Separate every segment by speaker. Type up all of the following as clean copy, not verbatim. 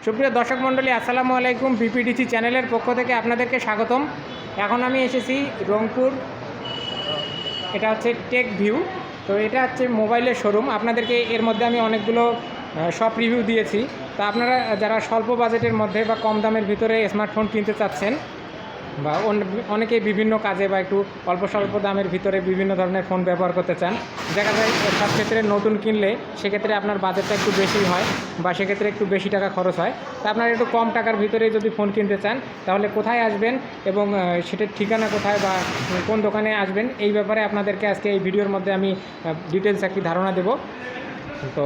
Speaker 1: সুপ্রিয় দর্শক মণ্ডলী, আসসালামু আলাইকুম। বিপিডিসি চ্যানেলের পক্ষ থেকে আপনাদেরকে স্বাগতম। এখন আমি এসেছি রংপুর, এটা হচ্ছে টেক ভিউ। তো এটা হচ্ছে মোবাইলের শোরুম। আপনাদেরকে এর মধ্যে আমি অনেকগুলো শপ রিভিউ দিয়েছি। তা আপনারা যারা স্বল্প বাজেটের মধ্যে বা কম দামের ভিতরে স্মার্টফোন কিনতে চাচ্ছেন বা অনেকেই বিভিন্ন কাজে বা একটু অল্প স্বল্প দামের ভিতরে বিভিন্ন ধরনের ফোন ব্যবহার করতে চান, দেখা যায় সব ক্ষেত্রে নতুন কিনলে সেক্ষেত্রে আপনার বাজেটটা একটু বেশি হয় বা সেক্ষেত্রে একটু বেশি টাকা খরচ হয়। তা আপনারা একটু কম টাকার ভিতরে যদি ফোন কিনতে চান তাহলে কোথায় আসবেন এবং সেটার ঠিকানা কোথায় বা কোন দোকানে আসবেন, এই ব্যাপারে আপনাদেরকে আজকে এই ভিডিওর মধ্যে আমি ডিটেলস একটি ধারণা দেব। তো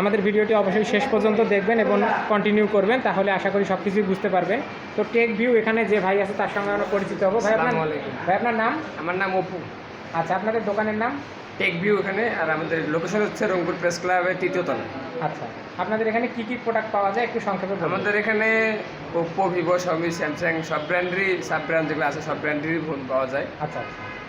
Speaker 1: আমাদের ভিডিওটি অবশ্যই শেষ পর্যন্ত দেখবেন এবং কন্টিনিউ করবেন, তাহলে আশা করি সব কিছুই বুঝতে পারবেন। তো টেক ভিউ, এখানে যে ভাই আছে তার সঙ্গে আমরা পরিচিত হবো। ভাই আপনার নাম?
Speaker 2: আমার নাম অপু।
Speaker 1: আচ্ছা, আপনাদের দোকানের নাম?
Speaker 2: টেক ভিউ এখানে, আর আমাদের লোকেশন হচ্ছে রংপুর প্রেস ক্লাবের 3য় তলায়।
Speaker 1: আচ্ছা, আপনাদের এখানে কি কি প্রোডাক্ট পাওয়া যায় একটু সংক্ষেপে বলুন।
Speaker 2: আমাদের এখানে ওপ্পো, ভিভো, শাওমি, স্যামসাং সব ব্র্যান্ডেরই, সাব ব্র্যান্ড যেগুলো আছে সব ব্র্যান্ডেরই ফোন পাওয়া যায়।
Speaker 1: আচ্ছা,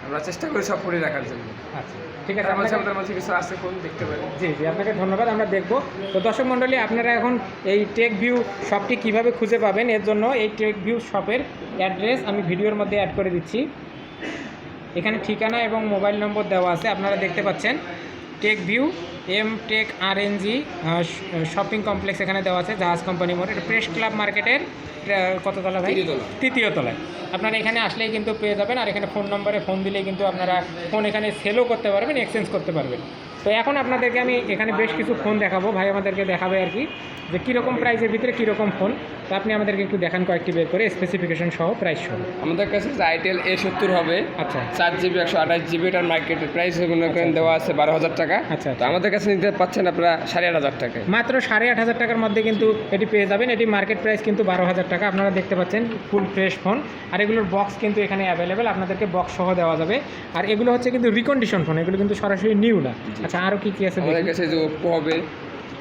Speaker 2: আমরা চেষ্টা করি সব ফোনই রাখার জন্য।
Speaker 1: আচ্ছা, ঠিক আছে।
Speaker 2: আমাদের মাঝে কিছু আছে ফোন দেখতে পারেন।
Speaker 1: জি জি, আপনাকে ধন্যবাদ, আমরা দেখব। তো দর্শক মণ্ডলী, আপনারা এখন এই টেক ভিউ শপটি কীভাবে খুঁজে পাবেন, এর জন্য এই টেক ভিউ শপের অ্যাড্রেস আমি ভিডিওর মধ্যে অ্যাড করে দিচ্ছি। এখানে ঠিকানা এবং মোবাইল নম্বর দেওয়া আছে, আপনারা দেখতে পাচ্ছেন। Tech view M tech RNG shopping complex এখানে দেওয়া আছে, জাহাজ কোম্পানি মোড়। এটা প্রেস ক্লাব মার্কেটের কত তলা ভাই? 3য় তলায়। আপনারা এখানে আসলেই কিন্তু পেয়ে যাবেন, আর এখানে ফোন নম্বরে ফোন দিলেই কিন্তু আপনারা ফোন এখানে সেলও করতে পারবেন, এক্সচেঞ্জ করতে পারবেন। তো এখন আপনাদেরকে আমি এখানে বেশ কিছু ফোন দেখাবো, ভাই আমাদেরকে দেখাবে আর কি, যে কীরকম প্রাইসের ভিতরে কীরকম ফোন। তো আপনি আমাদেরকে একটু দেখান কয়েকটি বের করে, স্পেসিফিকেশন সহ, প্রাইস সহ।
Speaker 2: আমাদের কাছে আইটেল A70 হবে।
Speaker 1: আচ্ছা,
Speaker 2: 4GB 128GB, এটার মার্কেটের প্রাইস দেওয়া আছে 12,000 টাকা।
Speaker 1: আচ্ছা,
Speaker 2: তো আমাদের কাছে নিতে পাচ্ছেন আপনারা 8,500 টাকায়,
Speaker 1: মাত্র 8,500 টাকার মধ্যে কিন্তু এটি পেয়ে যাবেন। এটি মার্কেট প্রাইস কিন্তু 12,000 টাকা। আপনারা দেখতে পাচ্ছেন ফুল ফ্রেশ ফোন, আর এগুলোর বক্স কিন্তু এখানে অ্যাভেলেবেল, আপনাদেরকে বক্স সহ দেওয়া যাবে। আর এগুলো হচ্ছে কিন্তু রিকন্ডিশন ফোন, এগুলো কিন্তু সরাসরি নিউ না। আচ্ছা, আরও কী কী আছে?
Speaker 2: আমাদের কাছে যে ওপ্পো হবে।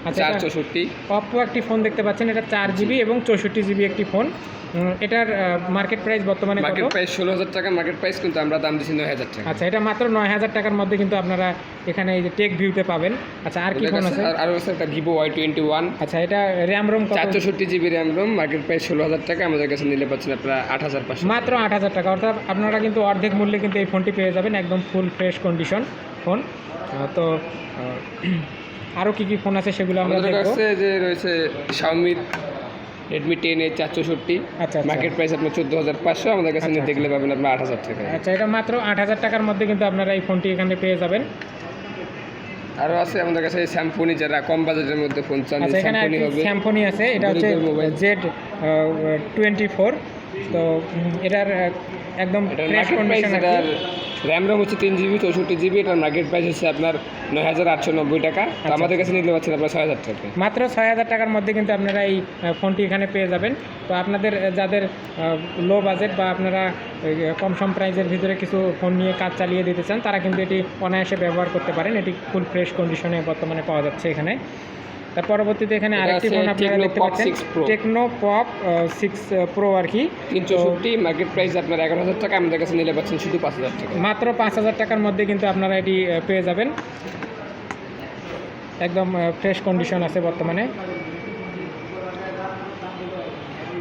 Speaker 1: আচ্ছা,
Speaker 2: 464
Speaker 1: অপ্পো একটি ফোন দেখতে পাচ্ছেন, এটা 4GB এবং 64GB একটি ফোন। এটার মার্কেট প্রাইস বর্তমানে
Speaker 2: মার্কেট প্রাইস 16,000 টাকা মার্কেট প্রাইস, কিন্তু আমরা দাম দিচ্ছি 9,000 টাকা।
Speaker 1: আচ্ছা, এটা মাত্র 9,000 টাকার মধ্যে কিন্তু আপনারা এখানে এই যে টেক ভিউতে পাবেন। আচ্ছা, আর কি ফোন আছে?
Speaker 2: আর আছে একটা ভিভো Y21।
Speaker 1: আচ্ছা, এটা RAM ROM
Speaker 2: 464GB RAM ROM, market price 16,000 টাকা। আমাদের কাছে নিলে পাচ্ছেন আপনারা 8,500,
Speaker 1: মাত্র 8,000 টাকা। অর্থাৎ আপনারা কিন্তু অর্ধেক মূল্যে কিন্তু এই ফোনটি পেয়ে যাবেন, একদম ফুল ফ্রেশ কন্ডিশন ফোন। তো আরও কী কী ফোন আছে সেগুলো আমরা
Speaker 2: আমাদের
Speaker 1: দেখব।
Speaker 2: কাছে যে রয়েছে শাওমি রেডমি 10A 464।
Speaker 1: আচ্ছা,
Speaker 2: মার্কেট প্রাইস আপনার 14,500, আমাদের কাছে নিয়ে দেখলে পাবেন আপনার 8,000 টাকা।
Speaker 1: আচ্ছা, এটা মাত্র 8,000 টাকার মধ্যে কিন্তু আপনারা এই ফোনটি এখানে পেয়ে যাবেন।
Speaker 2: আরও আছে আমাদের কাছে স্যামসুনি, যারা কম বাজেটের মধ্যে ফোন চান,
Speaker 1: আচ্ছা, এখানে স্যামসুনি আছে, এটা হচ্ছে Z24। তো এটার একদম ফ্রেশ কন্ডিশন।
Speaker 2: এটার র্যাম রোম হচ্ছে 3GB 64GB, এটার মার্কেট প্রাইস হচ্ছে আপনার 9,890 টাকা। তো আমাদের কাছে নিতে পারছেন আপনার 6,000 টাকা।
Speaker 1: মাত্র 6,000 টাকার মধ্যে কিন্তু আপনারা এই ফোনটি এখানে পেয়ে যাবেন। তো আপনাদের যাদের লো বাজেট বা আপনারা কম সম প্রাইসের ভিতরে কিছু ফোন নিয়ে কাজ চালিয়ে দিতে চান, তারা কিন্তু এটি অনায়াসে ব্যবহার করতে পারেন। এটি ফুল ফ্রেশ কন্ডিশনে বর্তমানে পাওয়া যাচ্ছে এখানে। তার পরবর্তীতে এখানে আরেকটি ফোন আপনারা দেখতে পাচ্ছেন, টেকনো পপ 6 প্রো আর কি,
Speaker 2: 364। মার্কেট প্রাইস আপনার 11,000 টাকা, আমাদের কাছে নিলে পাচ্ছেন শুধু 5,000 টাকা।
Speaker 1: মাত্র 5,000 টাকার মধ্যে কিন্তু আপনারা এটি পেয়ে যাবেন, একদম ফ্রেশ কন্ডিশন আছে বর্তমানে।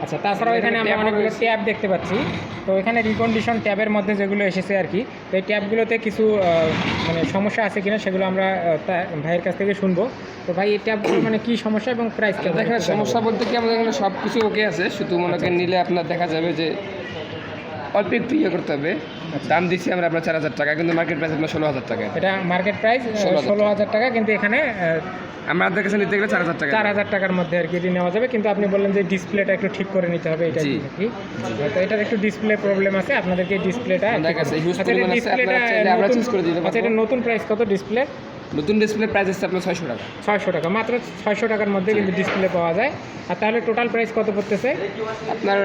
Speaker 1: আচ্ছা, তাছাড়াও এখানে আমরা অনেকগুলো ট্যাব দেখতে পাচ্ছি। তো এখানে রিকন্ডিশন ট্যাবের মধ্যে যেগুলো এসেছে আর কি, তো এই ট্যাবগুলোতে কিছু মানে সমস্যা আছে কিনা সেগুলো আমরা ভাইয়ের কাছ থেকে শুনবো। তো ভাই, এই ট্যাবগুলো মানে কী সমস্যা এবং প্রাইস কেমন?
Speaker 2: দেখেন, সমস্যা বলতে কি আমাদের এখানে সব কিছু ওকে আছে, শুধু মনে করেন নিলে আপনার দেখা যাবে যে অল্প একটু ইয়ে করতে হবে। দাম দিচ্ছি আমরা আপনার 4,000 টাকা, কিন্তু মার্কেট প্রাইস আপনার 16,000 টাকা।
Speaker 1: এটা মার্কেট প্রাইস 16,000 টাকা, কিন্তু এখানে
Speaker 2: আমাদের কাছে নিতে গেলে 4,000 টাকা,
Speaker 1: 4,000 টাকার মধ্যে আর কি এটি নেওয়া যাবে। কিন্তু আপনি বললেন যে ডিসপ্লেটা একটু ঠিক করে নিতে হবে, এটা কি? তো এটার একটু ডিসপ্লে প্রবলেম আছে, আপনাদেরকে ডিসপ্লেটা আচ্ছা, এটা নতুন প্রাইস কত ডিসপ্লে?
Speaker 2: নতুন ডিসপ্লে প্রাইস হচ্ছে আপনার 600 টাকা।
Speaker 1: 600 টাকা, মাত্র 600 টাকার মধ্যে কিন্তু ডিসপ্লে পাওয়া যায়। আর তাহলে টোটাল প্রাইস কত পড়তেছে?
Speaker 2: আপনার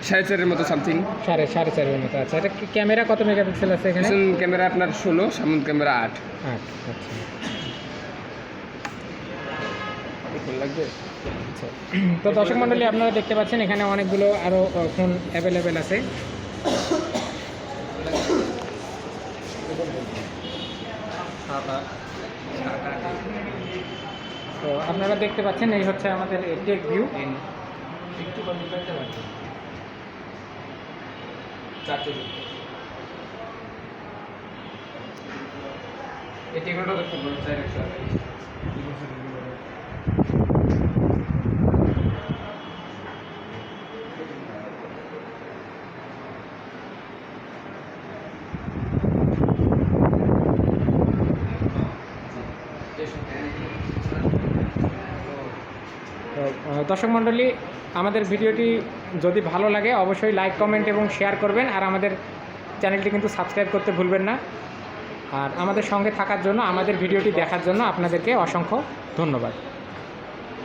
Speaker 2: 4.5-এর মতো সামথিং,
Speaker 1: 4.5-এর মতো। আচ্ছা, এটা ক্যামেরা কত মেগাপিক্সেল আছে এখানে?
Speaker 2: ক্যামেরা আপনার 16, সামনে ক্যামেরা 8।
Speaker 1: আচ্ছা,
Speaker 2: লাগবে।
Speaker 1: আচ্ছা, তো দর্শক মণ্ডলী, আপনারা দেখতে পাচ্ছেন এখানে অনেকগুলো আরও ফোন অ্যাভেলেবেল আছে। তো আপনারা দেখতে পাচ্ছেন এই হচ্ছে আমাদের টেক ভিউ।
Speaker 2: একটু কন্ডিশন চারটে এটি এগুলো দেখতে পারেন 400
Speaker 1: দর্শক মণ্ডলী, আমাদের ভিডিওটি যদি ভালো লাগে অবশ্যই লাইক, কমেন্ট এবং শেয়ার করবেন। আর আমাদের চ্যানেলটি কিন্তু সাবস্ক্রাইব করতে ভুলবেন না। আর আমাদের সঙ্গে থাকার জন্য, আমাদের ভিডিওটি দেখার জন্য আপনাদেরকে অসংখ্য ধন্যবাদ।